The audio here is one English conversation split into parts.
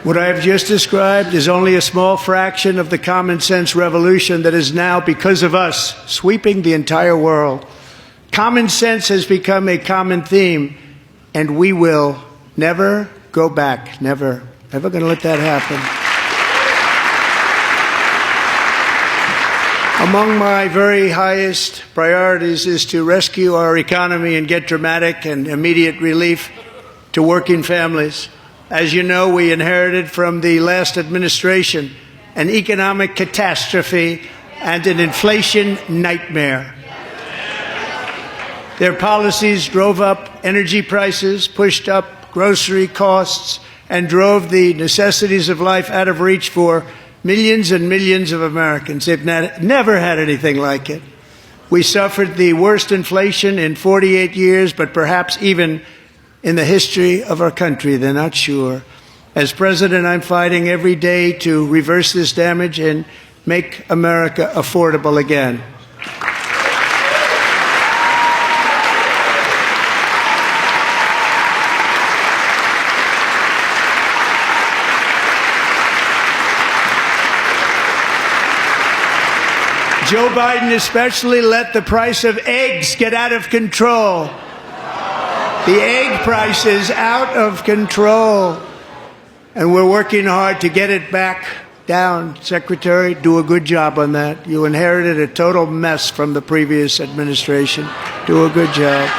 What I have just described is only a small fraction of the common sense revolution that is now, because of us, sweeping the entire world. Common sense has become a common theme, and we will never go back. Never. Never going to let that happen. Among my very highest priorities is to rescue our economy and get dramatic and immediate relief to working families. As you know, we inherited from the last administration an economic catastrophe and an inflation nightmare. Their policies drove up energy prices, pushed up grocery costs, and drove the necessities of life out of reach for millions and millions of Americans. They've never had anything like it. We suffered the worst inflation in 48 years, but perhaps even in the history of our country. They're not sure. As president, I'm fighting every day to reverse this damage and make America affordable again. Joe Biden especially let the price of eggs get out of control. The egg price is out of control. And we're working hard to get it back down. Secretary, do a good job on that. You inherited a total mess from the previous administration. Do a good job.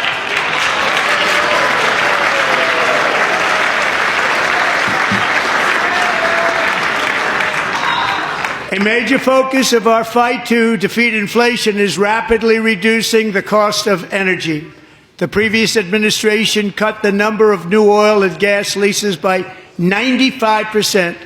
A major focus of our fight to defeat inflation is rapidly reducing the cost of energy. The previous administration cut the number of new oil and gas leases by 95%,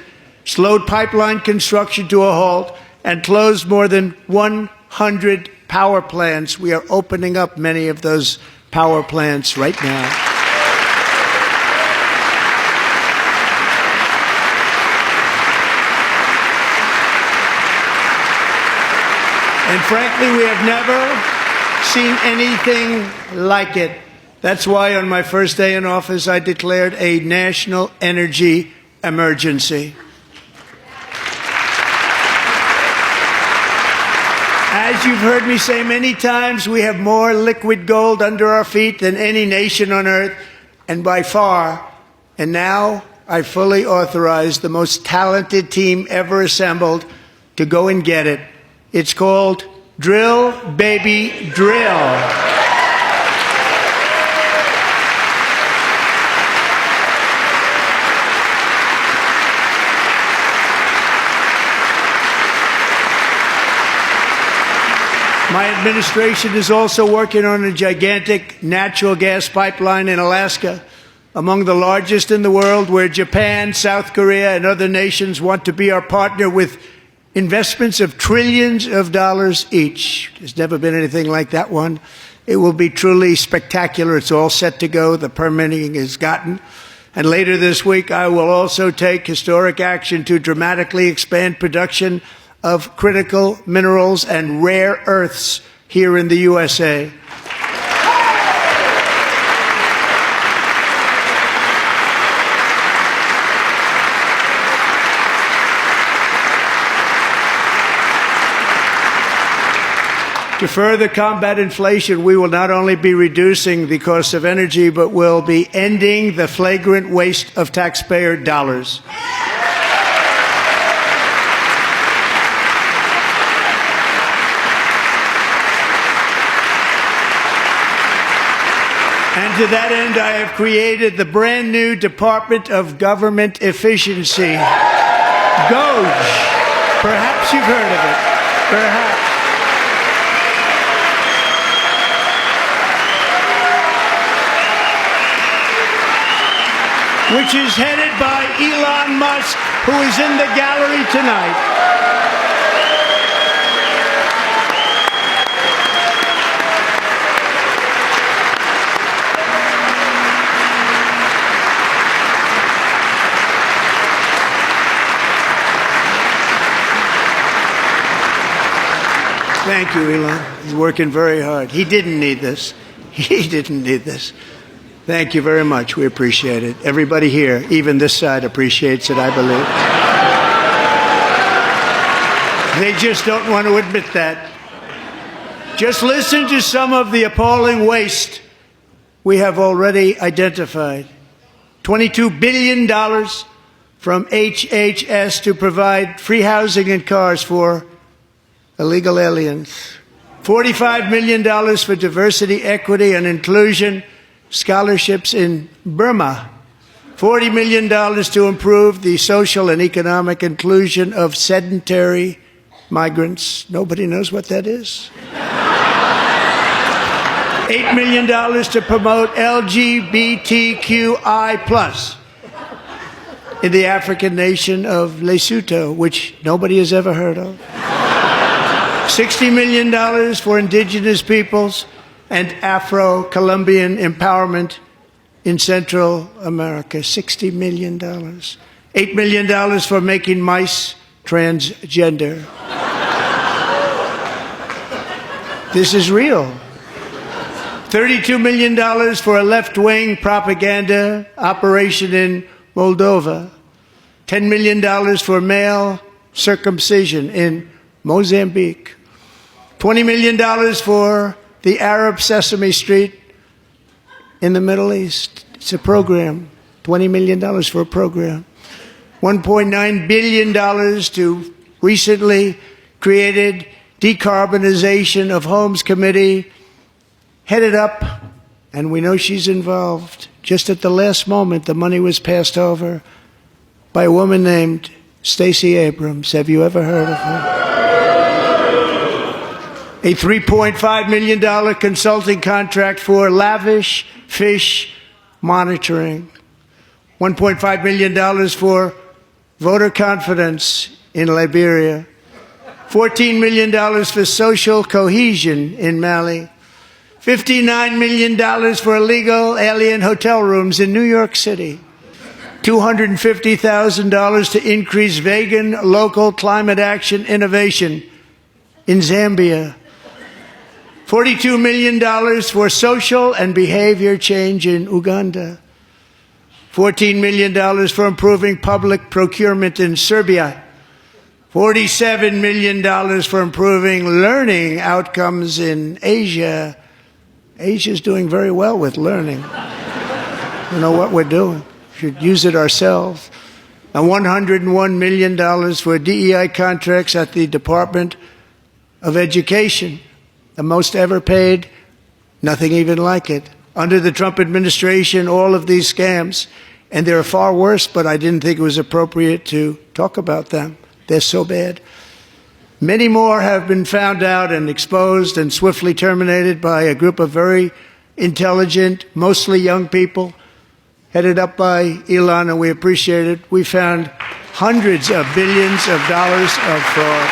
slowed pipeline construction to a halt, and closed more than 100 power plants. We are opening up many of those power plants right now. And frankly, we have never seen anything like it. That's why on my first day in office, I declared a national energy emergency. As you've heard me say many times, we have more liquid gold under our feet than any nation on earth, and by far. And now I fully authorize the most talented team ever assembled to go and get it. It's called Drill, Baby, Drill. My administration is also working on a gigantic natural gas pipeline in Alaska, among the largest in the world, where Japan, South Korea, and other nations want to be our partner with investments of trillions of dollars each. There's never been anything like that one. It will be truly spectacular. It's all set to go. The permitting is gotten. And later this week, I will also take historic action to dramatically expand production of critical minerals and rare earths here in the USA. To further combat inflation, we will not only be reducing the cost of energy, but will be ending the flagrant waste of taxpayer dollars. And to that end, I have created the brand new Department of Government Efficiency, DOGE. Perhaps you've heard of it. Perhaps. Which is headed by Elon Musk, who is in the gallery tonight. Thank you, Elon. He's working very hard. He didn't need this. He didn't need this. Thank you very much. We appreciate it. Everybody here, even this side, appreciates it, I believe. They just don't want to admit that. Just listen to some of the appalling waste we have already identified. $22 billion from HHS to provide free housing and cars for illegal aliens. $45 million for diversity, equity, and inclusion scholarships in Burma. $40 million to improve the social and economic inclusion of sedentary migrants. Nobody knows what that is. $8 million to promote LGBTQI+ in the African nation of Lesotho, which nobody has ever heard of. $60 million for indigenous peoples and Afro-Colombian empowerment in Central America. $60 million. $8 million for making mice transgender. This is real. $32 million for a left-wing propaganda operation in Moldova. $10 million for male circumcision in Mozambique. $20 million for the Arab Sesame Street in the Middle East. It's a program. $20 million for a program. $1.9 billion to recently created Decarbonization of Homes Committee, headed up, and we know she's involved. Just at the last moment, the money was passed over by a woman named Stacey Abrams. Have you ever heard of her? A $3.5 million consulting contract for lavish fish monitoring. $1.5 million for voter confidence in Liberia. $14 million for social cohesion in Mali. $59 million for illegal alien hotel rooms in New York City. $250,000 to increase vegan local climate action innovation in Zambia. $42 million for social and behavior change in Uganda. $14 million for improving public procurement in Serbia. $47 million for improving learning outcomes in Asia. Asia's doing very well with learning. You know what we're doing. We should use it ourselves. And $101 million for DEI contracts at the Department of Education. The most ever paid, nothing even like it. Under the Trump administration, all of these scams, and they're far worse, but I didn't think it was appropriate to talk about them. They're so bad. Many more have been found out and exposed and swiftly terminated by a group of very intelligent, mostly young people, headed up by Elon, and we appreciate it. We found hundreds of billions of dollars of fraud.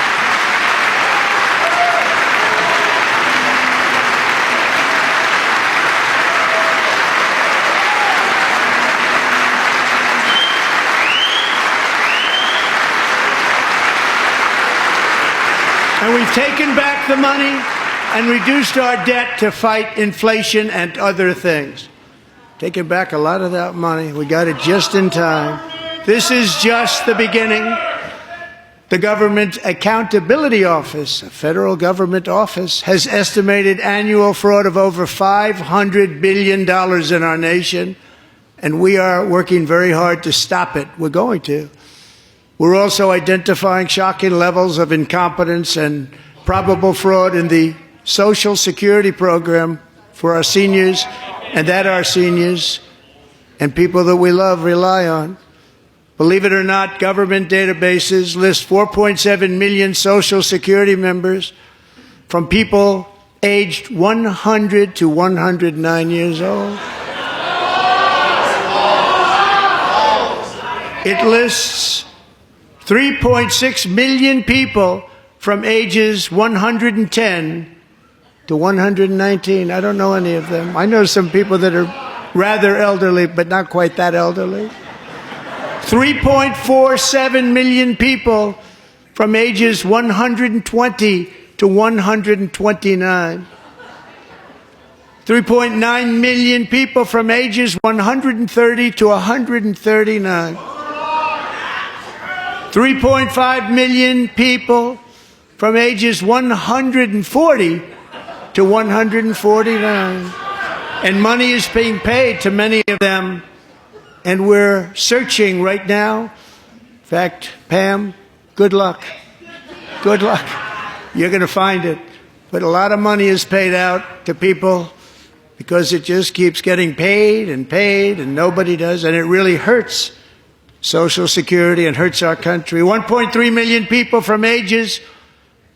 And we've taken back the money and reduced our debt to fight inflation and other things. Taken back a lot of that money. We got it just in time. This is just the beginning. The Government Accountability Office, a federal government office, has estimated annual fraud of over $500 billion in our nation, and we are working very hard to stop it. We're going to. We're also identifying shocking levels of incompetence and probable fraud in the Social Security program for our seniors, and that our seniors and people that we love rely on. Believe it or not, government databases list 4.7 million Social Security members from people aged 100 to 109 years old. It lists 3.6 million people from ages 110 to 119. I don't know any of them. I know some people that are rather elderly, but not quite that elderly. 3.47 million people from ages 120 to 129. 3.9 million people from ages 130 to 139. 3.5 million people from ages 140 to 149. And money is being paid to many of them. And we're searching right now. In fact, Pam, good luck. Good luck. You're going to find it. But a lot of money is paid out to people because it just keeps getting paid and nobody does. And it really hurts Social Security and hurts our country. 1.3 million people from ages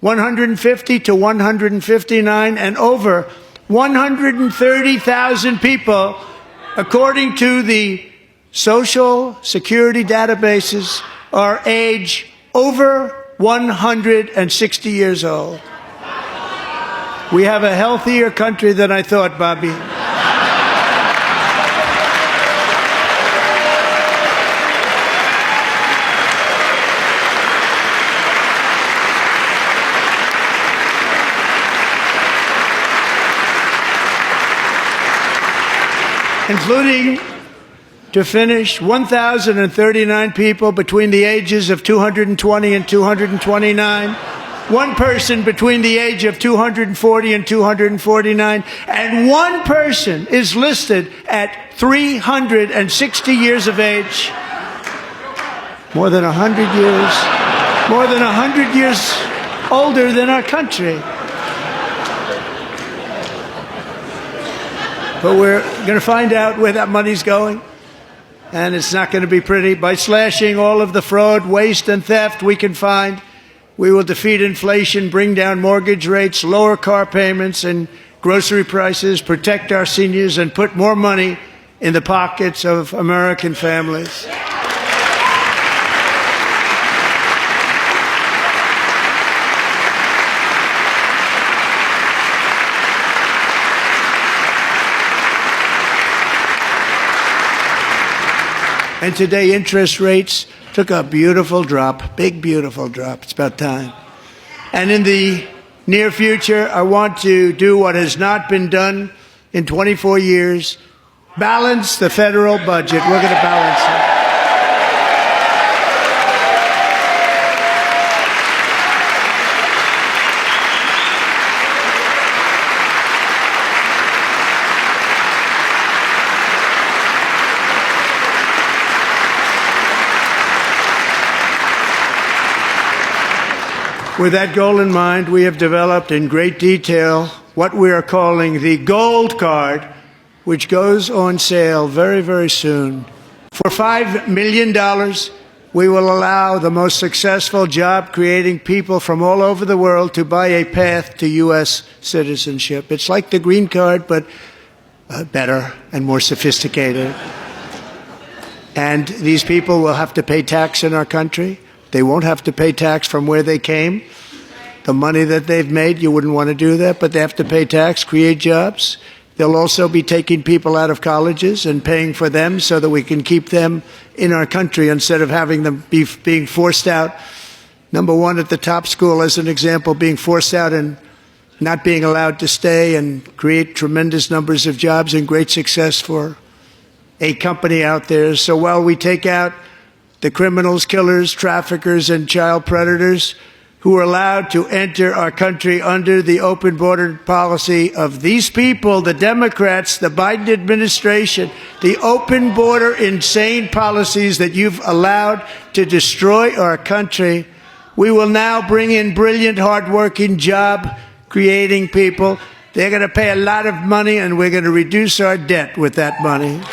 150 to 159 and over 130,000 people, according to the Social Security databases, are age over 160 years old. We have a healthier country than I thought, Bobby. Including, to finish, 1,039 people between the ages of 220 and 229, one person between the age of 240 and 249, and one person is listed at 360 years of age. More than 100 years older than our country. But we're going to find out where that money's going, and it's not going to be pretty. By slashing all of the fraud, waste, and theft we can find, we will defeat inflation, bring down mortgage rates, lower car payments and grocery prices, protect our seniors, and put more money in the pockets of American families. And today, interest rates took a beautiful drop, big, beautiful drop. It's about time. And in the near future, I want to do what has not been done in 24 years, balance the federal budget. We're going to balance it. With that goal in mind, we have developed in great detail what we are calling the Gold Card, which goes on sale very, very soon. For $5 million, we will allow the most successful job-creating people from all over the world to buy a path to U.S. citizenship. It's like the green card, but better and more sophisticated. And these people will have to pay tax in our country. They won't have to pay tax from where they came. The money that they've made, you wouldn't want to do that, but they have to pay tax, create jobs. They'll also be taking people out of colleges and paying for them so that we can keep them in our country instead of having them being forced out. Number one, at the top school, as an example, being forced out and not being allowed to stay and create tremendous numbers of jobs and great success for a company out there. So while we take out the criminals, killers, traffickers, and child predators who are allowed to enter our country under the open border policy of these people, the Democrats, the Biden administration, the open border insane policies that you've allowed to destroy our country, we will now bring in brilliant, hardworking, job-creating people. They're going to pay a lot of money, and we're going to reduce our debt with that money.